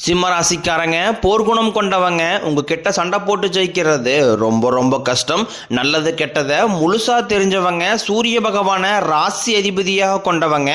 சிம்ம ராசிக்காரங்க போர்க்குணம் கொண்டவங்க உங்ககிட்ட சண்டை போட்டு ஜெயிக்கிறது ரொம்ப ரொம்ப கஷ்டம். நல்லது கெட்டதை முழுசா தெரிஞ்சவங்க, சூரிய பகவான ராசி அதிபதியாக கொண்டவங்க,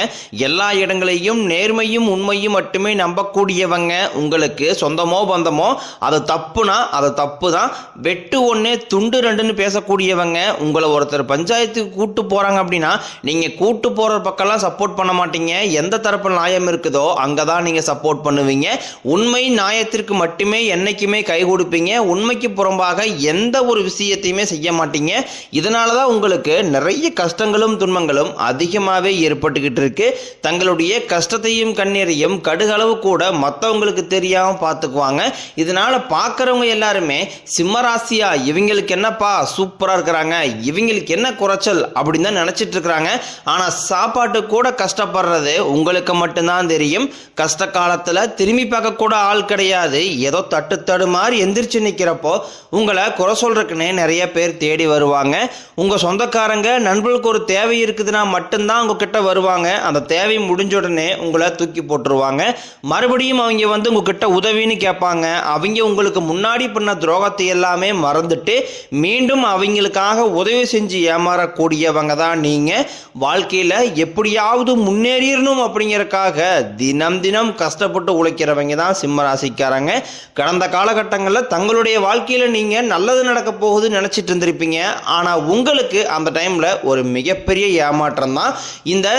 எல்லா இடங்களையும் நேர்மையும் உண்மையும் மட்டுமே நம்பக்கூடியவங்க. உங்களுக்கு சொந்தமோ பந்தமோ அது தப்புனா அது தப்பு தான், வெட்டு ஒன்று துண்டு ரெண்டுன்னு பேசக்கூடியவங்க. உங்களை ஒருத்தர் பஞ்சாயத்துக்கு கூட்டு போறாங்க அப்படின்னா நீங்க கூட்டு போற பக்கம்லாம் சப்போர்ட் பண்ண மாட்டீங்க. எந்த தரப்பு நியாயம் இருக்குதோ அங்கதான் நீங்க சப்போர்ட் பண்ணுவீங்க. உண்மை நியாயத்திற்கு மட்டுமே என்னைக்குமே கை கொடுப்பீங்க. உண்மைக்கு புறம்பாக எந்த ஒரு விஷயத்தையுமே செய்ய மாட்டீங்க. இதனால தான் உங்களுக்கு நிறைய கஷ்டங்களும் துன்பங்களும் அதிகமாகவே ஏற்பட்டுக்கிட்டு இருக்கு. தங்களுடைய கஷ்டத்தையும் கண்ணீரையும் கடுகளவு கூட மற்றவங்களுக்கு தெரியாமல் பார்த்துக்குவாங்க. இதனால பார்க்குறவங்க எல்லாருமே சிம்மராசியா இவங்களுக்கு என்னப்பா சூப்பராக இருக்கிறாங்க, இவங்களுக்கு என்ன குறைச்சல் அப்படின்னு தான் நினச்சிட்டு இருக்கிறாங்க. ஆனால் சாப்பாட்டு கூட கஷ்டப்படுறது உங்களுக்கு மட்டும்தான் தெரியும். கஷ்ட காலத்தில் திரும்பி பார்க்க கூட ஆள் கிடையாது. ஏதோ தட்டு மாதிரி எந்திரிச்சு நிற்கிறப்போ உங்களை குறை சொல்றதுக்குன்னே நிறைய பேர் தேடி வருவாங்க. உங்கள் சொந்தக்காரங்க நண்பர்களுக்கு ஒரு தேவை இருக்குதுன்னா மட்டும்தான் உங்ககிட்ட வருவாங்க. அந்த தேவை முடிஞ்ச உடனே உங்களை தூக்கி போட்டுருவாங்க. மறுபடியும் அவங்க வந்து உங்ககிட்ட உதவின்னு கேட்பாங்க. அவங்க உங்களுக்கு முன்னாடி பண்ண துரோகத்தை எல்லாமே மறந்துட்டு மீண்டும் அவங்களுக்காக உதவி செஞ்சு ஏமாறக்கூடியவங்க தான் நீங்கள். வாழ்க்கையில் எப்படியாவது முன்னேறிடணும் அப்படிங்கிறதுக்காக தினம் தினம் கஷ்டப்பட்டு உழைக்கிறவங்க தான் சிம்ம ராசிக்காரங்க. கடந்த காலகட்டங்களில் தங்களுடைய வாழ்க்கையில் நீங்கள் நல்லது நடக்க போகுதுன்னு நினச்சிட்டு இருந்திருப்பீங்க. ஆனால் உங்களுக்கு அந்த டைமில் ஒரு மிகப்பெரிய ஏமாற்றம் தான். இந்த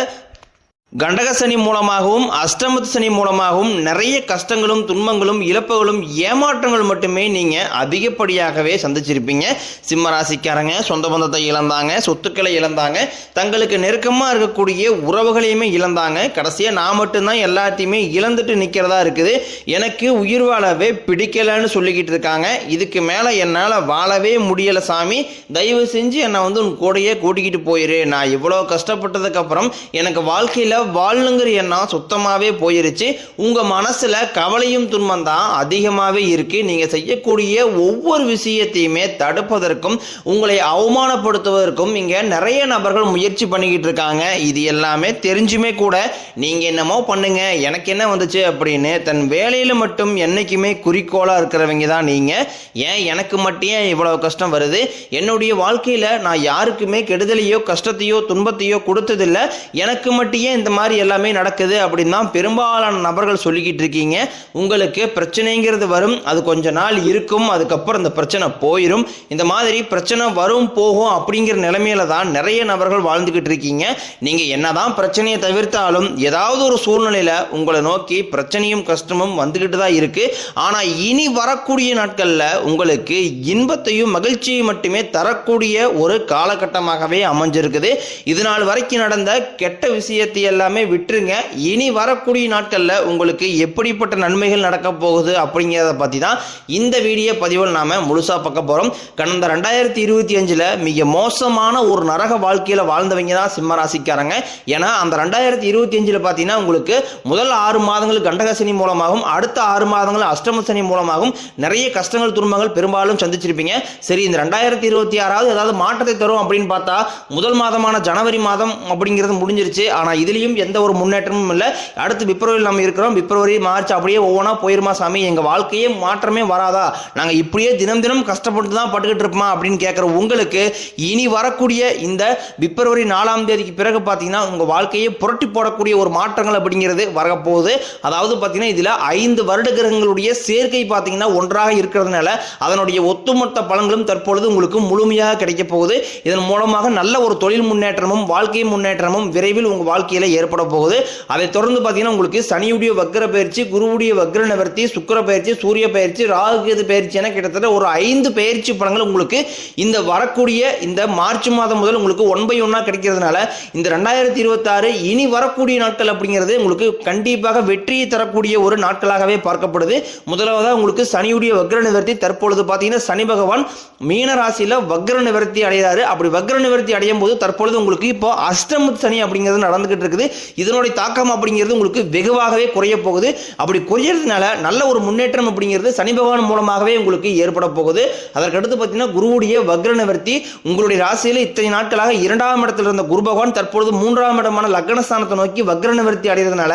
கண்டக சனி மூலமாகவும் அஷ்டமத்து சனி மூலமாகவும் நிறைய கஷ்டங்களும் துன்பங்களும் இழப்புகளும் ஏமாற்றங்கள் மட்டுமே நீங்கள் அதிகப்படியாகவே சந்திச்சிருப்பீங்க. சிம்ம ராசிக்காரங்க சொந்த பந்தத்தை இழந்தாங்க, சொத்துக்களை இழந்தாங்க, தங்களுக்கு நெருக்கமாக இருக்கக்கூடிய உறவுகளையுமே இழந்தாங்க. கடைசியாக நான் மட்டும்தான் எல்லாத்தையுமே இழந்துட்டு நிற்கிறதா இருக்குது, எனக்கு உயிர் வாழவே பிடிக்கலைன்னு சொல்லிக்கிட்டு இருக்காங்க. இதுக்கு மேலே என்னால் வாழவே முடியலை சாமி, தயவு செஞ்சு என்னை வந்து உன் கூடையே கூட்டிக்கிட்டு போயிரு. நான் இவ்வளோ கஷ்டப்பட்டதுக்கப்புறம் எனக்கு வாழ்க்கையில் வாழணுங்கிற எண்ணம் சுத்தமாகவே போயிருச்சு. உங்கள் மனசில் கவலையும் துன்பம் தான் அதிகமாகவே இருக்குது. நீங்கள் செய்யக்கூடிய ஒவ்வொரு விஷயத்தையுமே தடுப்பதற்கும் உங்களை அவமானப்படுத்துவதற்கும் இங்கே நிறைய நபர்கள் முயற்சி பண்ணிக்கிட்டு இருக்காங்க. இது எல்லாமே தெரிஞ்சுமே கூட நீங்கள் என்னமோ பண்ணுங்க, எனக்கு என்ன வந்துச்சு அப்படின்னு தன் வேலையில் மட்டும் என்றைக்குமே குறிக்கோளாக இருக்கிறவங்க தான் நீங்கள். ஏன் எனக்கு மட்டும் ஏன் இவ்வளோ கஷ்டம் வருது, என்னுடைய வாழ்க்கையில் நான் யாருக்குமே கெடுதலையோ கஷ்டத்தையோ துன்பத்தையோ கொடுத்ததில்லை, எனக்கு மட்டும் ஏன் இந்த மாதிரி எல்லாமே நடக்குது அப்படின்னு தான் பெரும்பாலான நபர்கள் சொல்லிக்கிட்டு இருக்கீங்க. உங்களுக்கு பிரச்சனைங்கிறது வரும், அது கொஞ்ச நாள் இருக்கும், அதுக்கப்புறம் இந்த பிரச்சனை போயிடும். இந்த மாதிரி பிரச்சனை வரும் போகும் அப்படிங்கிற நிலைமையில தான் நிறைய நபர்கள் வாழ்ந்துகிட்டு இருக்கீங்க. நீங்க என்னதான் பிரச்சனையை தவிர்த்தாலும் ஏதாவது ஒரு சூழ்நிலையில உங்களை நோக்கி பிரச்சனையும் கஷ்டமும் வந்துகிட்டு தான் இருக்கு. ஆனா இனி வரக்கூடிய நாட்கள்ல உங்களுக்கு இன்பத்தையும் மகிழ்ச்சியையும் மட்டுமே தரக்கூடிய ஒரு காலகட்டமாகவே அமைஞ்சிருக்குது. இது நாள் வரைக்கும் நடந்த கெட்ட விஷயத்தை எல்லாமே விட்டுருங்க. இனி வரக்கூடிய நாட்களில் உங்களுக்கு எப்படிப்பட்ட நன்மைகள் நடக்க போகுது அப்படிங்கிறத பற்றி தான் இந்த வீடியோ பதிவில் நாம் முழுசாக பார்க்க போகிறோம். கடந்த 2025 மிக மோசமான ஒரு நரக வாழ்க்கையில் வாழ்ந்தவங்க தான் சிம்ம ராசிக்காரங்க. ஏன்னா அந்த 2025 பார்த்தீங்கன்னா உங்களுக்கு முதல் 6 மாதங்கள் கண்டக சனி மூலமாகவும் அடுத்த 6 மாதங்கள் அஷ்டம சனி மூலமாகவும் நிறைய கஷ்டங்கள் துன்பங்கள் பெரும்பாலும் சந்திச்சிருப்பீங்க. சரி, இந்த 2026 ஏதாவது மாற்றத்தை தரும் அப்படின்னு பார்த்தா முதல் மாதமான ஜனவரி மாதம் அப்படிங்கிறது முடிஞ்சிருச்சு. ஆனால் இதுலேயும் எந்த ஒரு முன்னேற்றமும் இல்லை. அடுத்து பிப்ரவரியில் நம்ம இருக்கிறோம், பிப்ரவரி மார்ச் அப்படியே ஒவ்வொன்றா போயிருமா சாமி, எங்கள் வாழ்க்கையே மாற்றமே வராதா, நாங்கள் இப்படியே தினம் தினம் கஷ்டப்பட்டு தான் பட்டுக்கிட்டு இருப்போமா அப்படின்னு கேட்குற உங்களுக்கு இனி வரக்கூடிய இந்த பிப்ரவரி 4ஆம் தேதிக்கு பிறகு பார்த்தீங்கன்னா உங்கள் வாழ்க்கையை புரட்டி போடக்கூடிய ஒரு மாற்றங்கள் அப்படிங்கிறது வரப்போகுது. அதாவது பார்த்தீங்கன்னா இதில் 5 வருட கிரகங்களுடைய சேர்க்கை பார்த்தீங்கன்னா ஒன்றாக இருக்கிறதுனால அதனுடைய ஒட்டுமொத்த பலன்களும் தற்பொழுது உங்களுக்கு முழுமையாக கிடைக்க போகுது. இதன் மூலமாக நல்ல ஒரு தொழில் முன்னேற்றமும் வாழ்க்கை முன்னேற்றமும் விரைவில் உங்கள் வாழ்க்கையில் ஏற்பட போகுது. அதை தொடர்ந்து பார்த்தீங்கன்னா உங்களுக்கு சனியுடைய வக்ர பயிற்சி, குருவுடைய வக்ர நிவர்த்தி, சுக்கிர பயிற்சி, சூரிய பயிற்சி, ராகு கேது பயிற்சி என கிட்டத்தட்ட ஒரு 5 பயிற்சி பலன்கள் உங்களுக்கு இந்த வரக்கூடிய இந்த மார்ச் மாதம் முதல் உங்களுக்கு 1 by 1 கிடைக்கிறதுனால இந்த 2026 இனி வரக்கூடிய நாட்கள் அப்படிங்கிறது உங்களுக்கு கண்டிப்பாக வெற்றியை தரக்கூடிய ஒரு நாட்களாகவே பார்க்கப்படுது. முதலாவதாக உங்களுக்கு சனியுடைய வக்ர நிவர்த்தி. தற்பொழுது பார்த்தீங்கன்னா சனி பகவான் மீன ராசியில் வக்ர நிவர்த்தி அடைகிறாரு. அப்படி வக்ர நிவர்த்தி அடையும் போது தற்பொழுது உங்களுக்கு இப்போ அஷ்டம சனி அப்படிங்கிறது நடந்துகிட்டு இருக்குது. இதனுடைய தாக்கம் அப்படிங்கிறது உங்களுக்கு வெகுவாகவே குறைய போகுது. அப்படி குறையறதுனால நல்ல ஒரு முன்னேற்றம் அப்படிங்கிறது சனி பகவான் மூலமாகவே உங்களுக்கு ஏற்பட போகுது. அதற்கடுத்து பார்த்தீங்கன்னா குருவுடைய வக்ர நிவர்த்தி உங்களுடைய ராசியில் இத்தனை நாட்களாக 2ஆம் இடத்தில் இருந்த குரு பகவான் தற்பொழுது 3ஆம் இடமான லக்னஸ்தானத்தை நோக்கி வக்ர நிவர்த்தி அடைகிறதுனால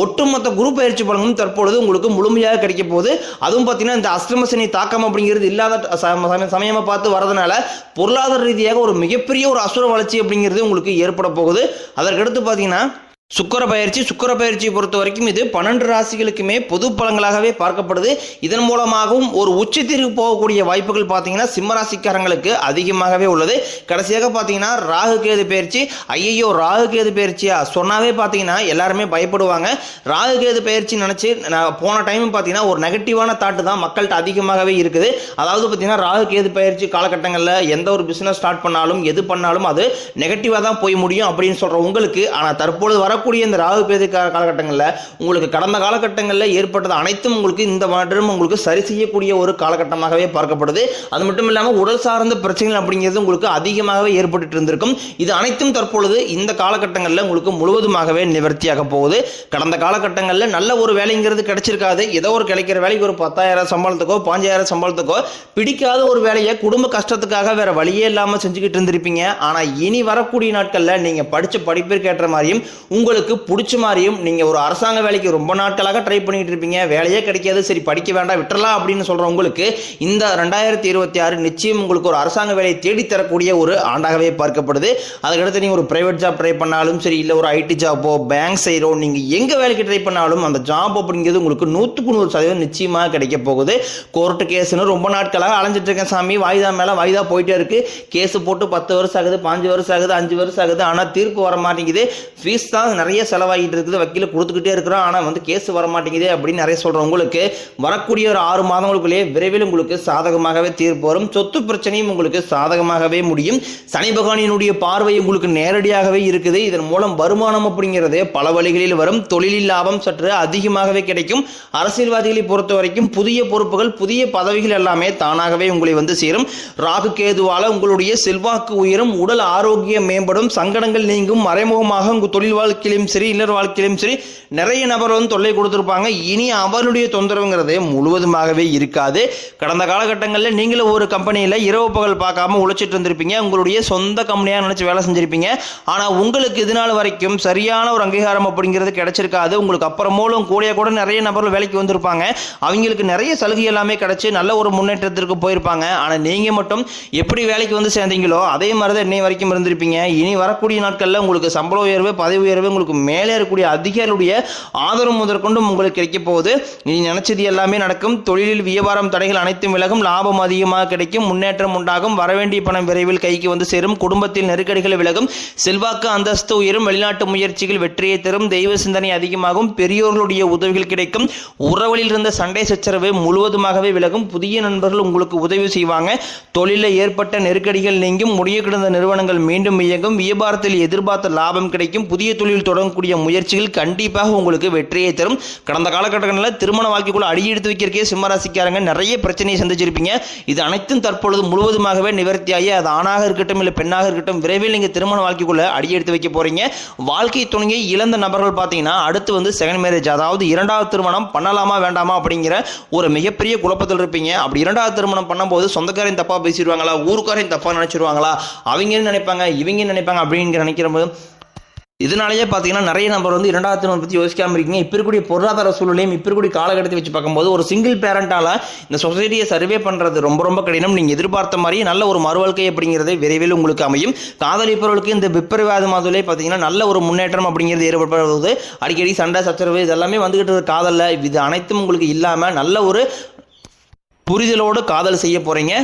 ஒட்டுமொத்த குரு பயிற்சி பலனும் தற்பொழுது உங்களுக்கு முழுமையாக கிடைக்க போகுது. அதுவும் பார்த்தீங்கன்னா இந்த அஷ்டம சனி தாக்கம் அப்படிங்கிறது இல்லாத சமயமா பார்த்து வரதுனால பொருளாதார ரீதியாக ஒரு மிகப்பெரிய ஒரு அசுர வளர்ச்சி அப்படிங்கிறது உங்களுக்கு ஏற்பட போகுது. அதற்கடுத்து பார்த்தீங்கன்னா சுக்கிர பயிற்சியை பொறுத்த வரைக்கும் இது 12 ராசிகளுக்குமே பொது பலன்களாகவே பார்க்கப்படுது. இதன் மூலமாகவும் ஒரு உச்சத்திற்கு போகக்கூடிய வாய்ப்புகள் பார்த்தீங்கன்னா சிம்ம ராசிக்காரங்களுக்கு அதிகமாகவே உள்ளது. கடைசியாக பார்த்தீங்கன்னா ராகு கேது பயிற்சி. ஐயோ ராகு கேது பயிற்சியா சொன்னாவே பார்த்தீங்கன்னா எல்லாருமே பயப்படுவாங்க. ராகு கேது பயிற்சி நினச்சி நான் போன டைம் பார்த்தீங்கன்னா ஒரு நெகட்டிவான தாட்டு தான் மக்கள்கிட்ட அதிகமாகவே இருக்குது. அதாவது பார்த்தீங்கன்னா ராகு கேது பயிற்சி காலகட்டங்களில் எந்த ஒரு பிஸ்னஸ் ஸ்டார்ட் பண்ணாலும் எது பண்ணாலும் அது நெகட்டிவாக தான் போய் முடியும் அப்படின்னு சொல்கிற உங்களுக்கு, ஆனால் தற்பொழுது வரக்கூடிய இந்த ராகு கேது காலகட்டங்களில் உங்களுக்கு கடந்த காலகட்டங்களில் ஏற்பட்டது அனைத்தும் உங்களுக்கு இந்த வருடம் உங்களுக்கு சரி செய்யக்கூடிய ஒரு காலகட்டமாகவே பார்க்கப்படுது. அது மட்டும் இல்லாமல் உடல் சார்ந்த பிரச்சனைகள் அப்படிங்கிறது உங்களுக்கு அதிகமாகவே ஏற்பட்டு இருந்திருக்கும். இது அனைத்தும் தற்பொழுது இந்த காலகட்டங்களில் உங்களுக்கு முழுவதுமாகவே நிவர்த்தியாக போகுது. கடந்த காலகட்டங்களில் நல்ல ஒரு வேலைங்கிறது கிடைச்சிருக்காது. ஏதோ ஒரு கிடைக்கிற வேலைக்கு ஒரு 10,000 சம்பளத்துக்கோ 5,000 சம்பளத்துக்கோ பிடிக்காத ஒரு வேலையை குடும்ப கஷ்டத்துக்காக வேற வழியே இல்லாமல் செஞ்சுக்கிட்டு இருந்திருப்பீங்க. ஆனால் இனி வரக்கூடிய நாட்களில் நீங்கள் படித்த படிப்பிற்கு ஏற்ற மாதிரியும் உங்களுக்கு பிடிச்ச மாதிரியும் நீங்கள் ஒரு அரசாங்க வேலைக்கு ரொம்ப நாட்களாக ட்ரை பண்ணிட்டு இருப்பீங்க. வேலையே கிடைக்காது, சரி படிக்க வேண்டாம் விட்டுறலாம் அப்படின்னு சொல்கிற உங்களுக்கு இந்த 2026 நிச்சயம் உங்களுக்கு ஒரு அரசாங்க வேலையை தேடித்தரக்கூடிய ஒரு ஆண்டாகவே பார்க்கப்படுது. அதுக்கடுத்து நீங்கள் ஒரு பிரைவேட் ஜாப் ட்ரை பண்ணாலும் சரி, இல்லை ஒரு ஐடி ஜாப்போ பேங்க் சைடோ நீங்கள் எங்கே வேலைக்கு ட்ரை பண்ணாலும் அந்த ஜாப் அப்படிங்கிறது உங்களுக்கு 100% நிச்சயமாக கிடைக்க போகுது. கோர்ட்டு கேஸ்ன்னு ரொம்ப நாட்களாக அலைஞ்சிட்டு இருக்கேன் சாமி, வாய்தா மேலே வாய்தா போயிட்டே இருக்கு. கேஸ் போட்டு 10 வருஷம் ஆகுது, 5 வருஷம் ஆகுது, 5 வருஷம் ஆகுது, ஆனால் தீர்ப்பு வர மாட்டேங்குது. ஃபீஸ் தான் நிறைய செலவாகிட்டு இருக்குது, வக்கீல கொடுத்துக்கிட்டே இருக்கிறோம், ஆனால் வந்து கேஸ் வர மாட்டேங்குது அப்படின்னு நிறைய சொல்கிறோம். உங்களுக்கு வரக்கூடிய ஒரு 6 மாதங்களுக்குள்ளேயே விரைவில் உங்களுக்கு சாதகமாகவே தீர்ப்பு வரும். சொத்து பிரச்சனையும் உங்களுக்கு சாதகமாகவே முடியும். சனி பகவானினுடைய பார்வை உங்களுக்கு நேரடியாகவே இருக்குது. இதன் மூலம் வருமானம் அப்படிங்கிறது பல வழிகளில் வரும். தொழிலில் லாபம் சற்று அதிகமாகவே கிடைக்கும். அரசியல்வாதிகளை பொறுத்த வரைக்கும் புதிய பொறுப்புகள் புதிய பதவிகள் எல்லாமே தானாகவே உங்களை வந்து சேரும். ராகு கேதுவால உங்களுடைய செல்வாக்கு உயரும், உடல் ஆரோக்கியம் மேம்படும், சங்கடங்கள் நீங்கும். மறைமுகமாக உங்கள் தொழில் வாழ்க்கையிலும் சரி இல்லற வாழ்க்கையிலும் சரி நிறைய நபர் வந்து தொல்லை கொடுத்துருப்பாங்க. இனி அவருடைய தொந்தரவுங்கிறது முழுவதுமாகவே இருக்காது. கடந்த காலகட்டங்களில் நீங்களும் ஒரு கம்பெனியில் இரவு பகல் பார்க்காம உழைச்சிட்டு இருந்திருப்பீங்க. உங்களுடைய சொந்த கம்பெனியாக நினச்சி வேலை செஞ்சுருப்பீங்க. ஆனால் உங்களுக்கு இது நாள் வரைக்கும் சரியான ஒரு அங்கீகாரம் அப்படிங்கிறது கிடைச்சிருக்காது. உங்களுக்கு அப்புறமோலும் கூட நிறைய நபர்கள் வேலைக்கு வந்திருப்பாங்க. அவங்களுக்கு நிறைய சலுகை எல்லாமே கிடைச்சி நல்ல ஒரு முன்னேற்றத்திற்கு போயிருப்பாங்க. ஆனால் நீங்கள் மட்டும் எப்படி வேலைக்கு வந்து சேர்ந்தீங்களோ அதே மாதிரி தான் இன்னை வரைக்கும் இருந்திருப்பீங்க. இனி வரக்கூடிய நாட்களில் உங்களுக்கு சம்பள உயர்வு பதவி உயர்வு உங்களுக்கு மேலே இருக்கக்கூடிய அதிகாரிகளுடைய ஆதரவு முதற்கொண்டும் உங்களுக்கு கிடைக்க போகுது. நீ நினைச்சது எல்லாமே நடக்கும். தொழிலில் வியாபாரம் தடைகள் அனைத்தும் விலகும், லாபம் அதிகமாக கிடைக்கும், முன்னேற்றம் உண்டாகும், வரவேண்டிய பணம் விரைவில் கைக்கு வந்து சேரும், குடும்பத்தில் நெருக்கடிகள் விலகும், செல்வாக்கு அந்தஸ்து உயரும், வெளிநாட்டு முயற்சிகள் வெற்றியை தரும், தெய்வ சிந்தனை அதிகமாகும், பெரியோர்களுடைய உதவிகள் கிடைக்கும், உறவுகளில் இருந்த சண்டை சச்சரவு முழுவதுமாகவே விலகும், புதிய நண்பர்கள் உங்களுக்கு உதவி செய்வாங்க, தொழிலில் ஏற்பட்ட நெருக்கடிகள் நீங்கும், முடிய கிடந்த நிறுவனங்கள் மீண்டும் இயங்கும், வியாபாரத்தில் எதிர்பார்த்த லாபம் கிடைக்கும், புதிய தொழில் தொடங்கக்கூடிய முயற்சிகள் கண்டிப்பாக உங்களுக்கு வெற்றியை தரும். கடந்த காலகட்டங்களில் திருமண வாழ்க்கைக்குள்ள அடி எடுத்து வைக்கிறக்கே சிம்மராசிக்காரங்க நிறைய பிரச்சனையை சந்திச்சிருப்பீங்க. இது அனைத்தும் தற்பொழுது முழுவதுமாகவே நிவர்த்தியாகி அது ஆணாக இருக்கட்டும் இல்லை பெண்ணாக இருக்கட்டும் விரைவில் நீங்கள் திருமண வாழ்க்கைக்குள்ள அடி எடுத்து வைக்க போறீங்க. வாழ்க்கை துணையை இழந்த நபர்கள் பார்த்தீங்கன்னா அடுத்து வந்து செகண்ட் மேரேஜ், அதாவது 2வது திருமணம் பண்ணலாமா வேண்டாமா அப்படிங்கிற ஒரு மிகப்பெரிய குழப்பத்தில் இருப்பீங்க. அப்படி 2வது திருமணம் பண்ணும்போது சொந்தக்காரையும் தப்பா பேசிடுவாங்களா, ஊருக்காரையும் தப்பா நினைச்சிருவாங்களா, அவங்க நினைப்பாங்க இவங்க நினைப்பாங்க அப்படிங்கிற நினைக்கிறபோது இதனாலேயே பார்த்தீங்கன்னா நிறைய நபர் வந்து 2வது திருமணம் பற்றி யோசிக்காமல் இருக்கீங்க. இப்போ இருக்கக்கூடிய பொருளாதார சூழ்நிலையும் இப்போ இருக்கக்கூடிய காலகட்டத்தை வச்சு பார்க்கும்போது ஒரு சிங்கிள் பேரண்டால் இந்த சொசைட்டியை சர்வே பண்ணுறது ரொம்ப கடினம். நீங்கள் எதிர்பார்த்த மாதிரி நல்ல ஒரு மறுவாழ்க்கை அப்படிங்கிறது விரைவில் உங்களுக்கு அமையும். காதலிப்பவர்களுக்கு இந்த பிப்ரவரி மாதத்திலே பார்த்தீங்கன்னா நல்ல ஒரு முன்னேற்றம் அப்படிங்கிறது ஏற்படுவது. அடிக்கடி சண்டை சச்சரவு இதெல்லாமே வந்துகிட்டு இருக்க காதலில் இது அனைத்தும் உங்களுக்கு இல்லாமல் நல்ல ஒரு புரிதலோடு காதல் செய்ய போகிறீங்க.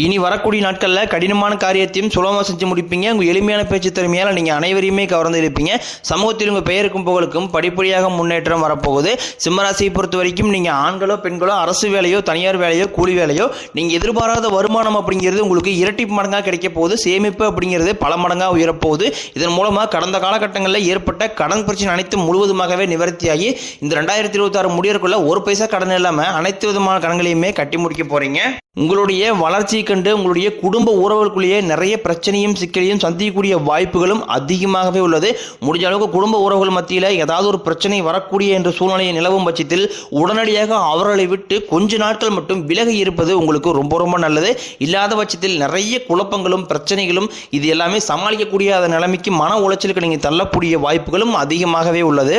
இனி வரக்கூடிய நாட்களில் கடினமான காரியத்தையும் சுலபமாக செஞ்சு முடிப்பீங்க. உங்கள் எளிமையான பேச்சு திறமையால் நீங்கள் அனைவரையுமே கவர்ந்து இருப்பீங்க. சமூகத்தில் உங்கள் பெயருக்கும் புகழுக்கும் படிப்படியாக முன்னேற்றம் வரப்போகுது. சிம்மராசியை பொறுத்த வரைக்கும் நீங்கள் ஆண்களோ பெண்களோ அரசு வேலையோ தனியார் வேலையோ கூலி வேலையோ நீங்கள் எதிர்பாராத வருமானம் அப்படிங்கிறது உங்களுக்கு இரட்டி மடங்காக கிடைக்க போகுது. சேமிப்பு அப்படிங்கிறது பல மடங்காக உயரப்போகுது. இதன் மூலமாக கடந்த காலகட்டங்களில் ஏற்பட்ட கடன் பிரச்சனை அனைத்தும் முழுவதுமாகவே நிவர்த்தியாகி இந்த 2026 முடியறதுக்குள்ள ஒரு பைசா கடன் இல்லாமல் அனைத்து விதமான கடன்களையுமே கட்டி முடிக்க போகிறீங்க. உங்களுடைய வளர்ச்சியை கண்டு உங்களுடைய குடும்ப உறவுகளுக்குள்ளேயே நிறைய பிரச்சனையும் சிக்கலையும் சந்திக்கக்கூடிய வாய்ப்புகளும் அதிகமாகவே உள்ளது. முடிஞ்ச அளவுக்கு குடும்ப உறவுகள் மத்தியில் ஏதாவது ஒரு பிரச்சனை வரக்கூடிய என்ற சூழ்நிலையை நிலவும் பட்சத்தில் உடனடியாக அவர்களை விட்டு கொஞ்ச நாட்கள் மட்டும் விலகி இருப்பது உங்களுக்கு ரொம்ப ரொம்ப நல்லது. இல்லாத பட்சத்தில் நிறைய குழப்பங்களும் பிரச்சனைகளும் இது எல்லாமே சமாளிக்கக்கூடிய நிலைமைக்கு மன உளைச்சலுக்கு நீங்கள் தள்ளக்கூடிய வாய்ப்புகளும் அதிகமாகவே உள்ளது.